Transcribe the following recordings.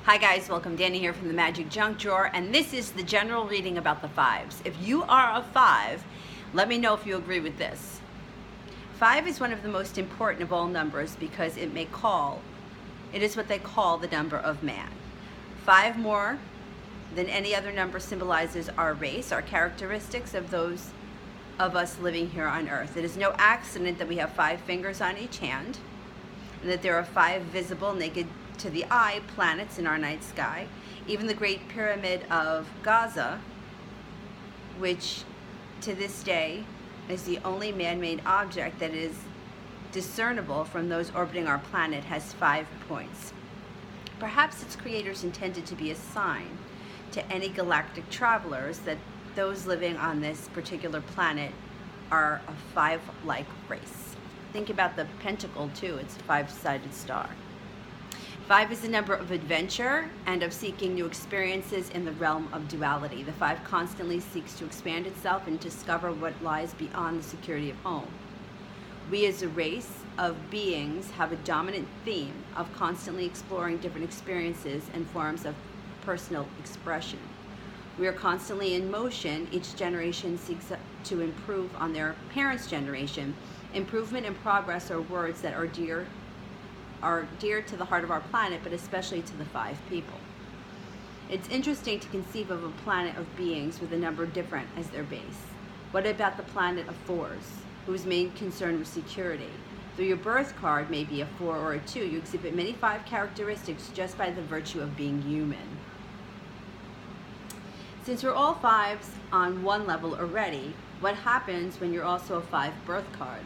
Hi guys, welcome. Danny here from the Magic Junk Drawer, and this is the general reading about the fives. If you are a five, let me know if you agree with this. 5 is one of the most important of all numbers because it is what they call the number of man. 5 more than any other number symbolizes our race, our characteristics of those of us living here on earth. It is no accident that we have 5 fingers on each hand, and that there are 5 visible, naked to the eye, planets in our night sky. Even the Great Pyramid of Giza, which to this day is the only man-made object that is discernible from those orbiting our planet, has 5 points. Perhaps its creators intended to be a sign to any galactic travelers that those living on this particular planet are a 5-like race. Think about the pentacle too, it's a 5-sided star. 5 is the number of adventure and of seeking new experiences in the realm of duality. The 5 constantly seeks to expand itself and discover what lies beyond the security of home. We as a race of beings have a dominant theme of constantly exploring different experiences and forms of personal expression. We are constantly in motion. Each generation seeks to improve on their parents' generation. Improvement and progress are words that are dear to the heart of our planet, but especially to the 5 people. It's interesting to conceive of a planet of beings with a number different as their base. What about the planet of 4s, whose main concern was security? Though your birth card may be a 4 or a 2, you exhibit many 5 characteristics just by the virtue of being human. Since we're all 5s on one level already, what happens when you're also a 5 birth card?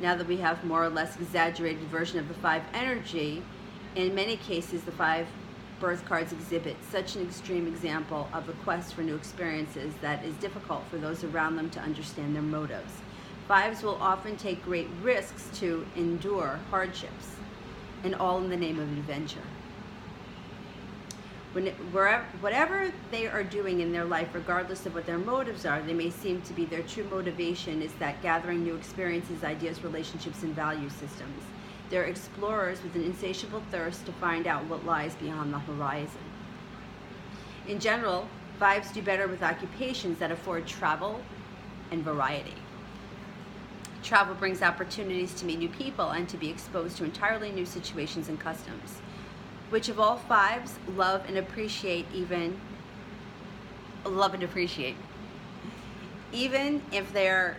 Now that we have more or less exaggerated version of the 5 energy, in many cases the 5 birth cards exhibit such an extreme example of a quest for new experiences that is difficult for those around them to understand their motives. 5s will often take great risks to endure hardships, and all in the name of adventure. Whatever they are doing in their life, regardless of what their motives are, they may seem to be their true motivation is that gathering new experiences, ideas, relationships, and value systems. They're explorers with an insatiable thirst to find out what lies beyond the horizon. In general, 5s do better with occupations that afford travel and variety. Travel brings opportunities to meet new people and to be exposed to entirely new situations and customs. Which of all 5s love and appreciate, even if they're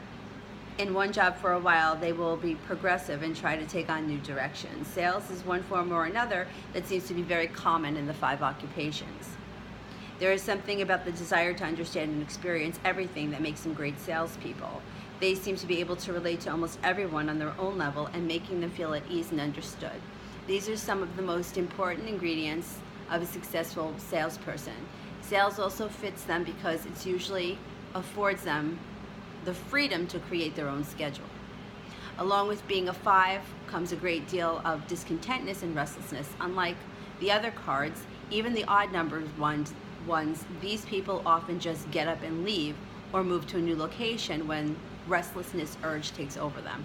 in one job for a while, they will be progressive and try to take on new directions. Sales is one form or another that seems to be very common in the 5 occupations. There is something about the desire to understand and experience everything that makes them great salespeople. They seem to be able to relate to almost everyone on their own level and making them feel at ease and understood. These are some of the most important ingredients of a successful salesperson. Sales also fits them because it usually affords them the freedom to create their own schedule. Along with being a 5 comes a great deal of discontentness and restlessness. Unlike the other cards, even the odd numbered ones, these people often just get up and leave or move to a new location when restlessness urge takes over them.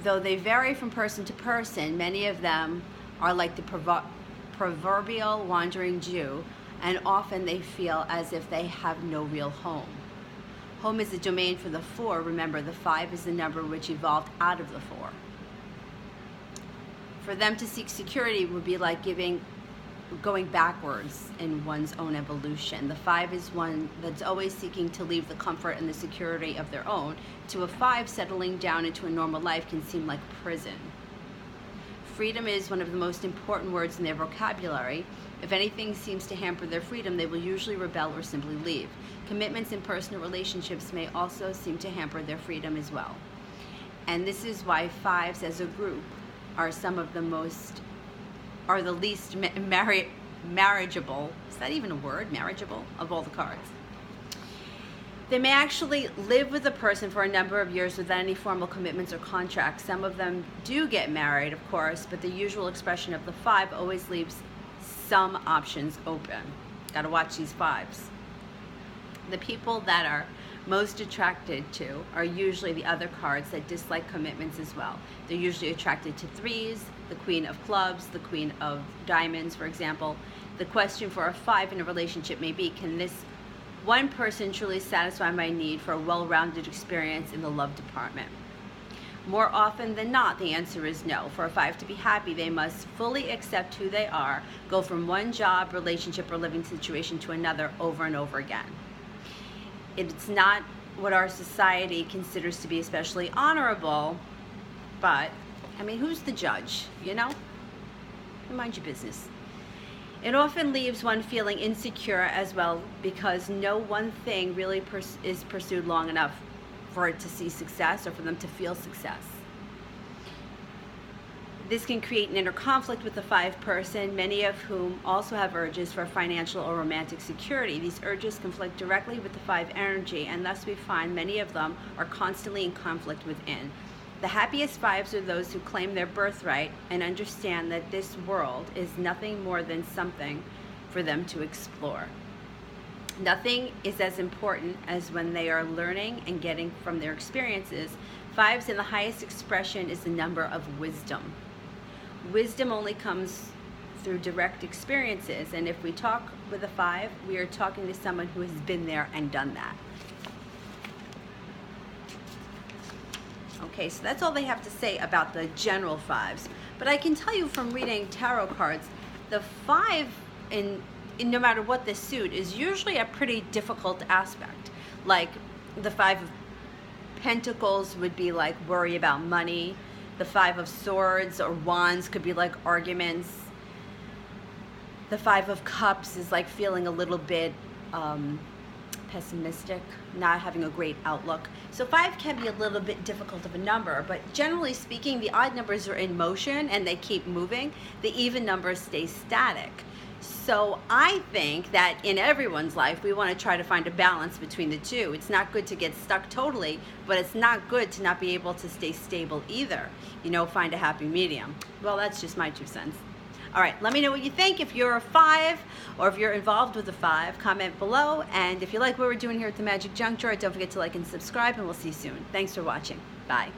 Though they vary from person to person, many of them are like the proverbial wandering Jew, and often they feel as if they have no real home. Home is a domain for the 4. Remember, the 5 is the number which evolved out of the 4. For them to seek security would be like going backwards in one's own evolution. The 5 is one that's always seeking to leave the comfort and the security of their own. To a 5, settling down into a normal life can seem like prison. Freedom is one of the most important words in their vocabulary. If anything seems to hamper their freedom, they will usually rebel or simply leave. Commitments in personal relationships may also seem to hamper their freedom as well. And this is why 5s as a group are the least marriageable, is that even a word, marriageable, of all the cards. They may actually live with a person for a number of years without any formal commitments or contracts. Some of them do get married, of course, but the usual expression of the 5 always leaves some options open. Gotta watch these 5s. The people that are most attracted to are usually the other cards that dislike commitments as well. They're usually attracted to threes, the Queen of Clubs, the Queen of Diamonds, for example. The question for a 5 in a relationship may be, can this one person truly satisfy my need for a well-rounded experience in the love department? More often than not, the answer is no. For a 5 to be happy, they must fully accept who they are, go from one job, relationship, or living situation to another over and over again. It's not what our society considers to be especially honorable, but, I mean, who's the judge, you know? Mind your business. It often leaves one feeling insecure as well, because no one thing really is pursued long enough for it to see success or for them to feel success. This can create an inner conflict with the 5 person, many of whom also have urges for financial or romantic security. These urges conflict directly with the 5 energy, and thus we find many of them are constantly in conflict within. The happiest 5s are those who claim their birthright and understand that this world is nothing more than something for them to explore. Nothing is as important as when they are learning and getting from their experiences. 5s in the highest expression is the number of wisdom. Wisdom only comes through direct experiences, and if we talk with a 5, we are talking to someone who has been there and done that. Okay, so that's all they have to say about the general 5s. But I can tell you from reading tarot cards, the 5 in no matter what the suit is usually a pretty difficult aspect. Like the 5 of Pentacles would be like worry about money. The 5 of Swords or Wands could be like arguments. The 5 of Cups is like feeling a little bit pessimistic, not having a great outlook. So 5 can be a little bit difficult of a number, but generally speaking, the odd numbers are in motion and they keep moving. The even numbers stay static. So I think that in everyone's life, we want to try to find a balance between the two. It's not good to get stuck totally, but it's not good to not be able to stay stable either. You know, find a happy medium. Well, that's just my 2 cents. All right, let me know what you think. If you're a 5 or if you're involved with a 5, comment below. And if you like what we're doing here at the Magic Junk Drawer, don't forget to like and subscribe, and we'll see you soon. Thanks for watching. Bye.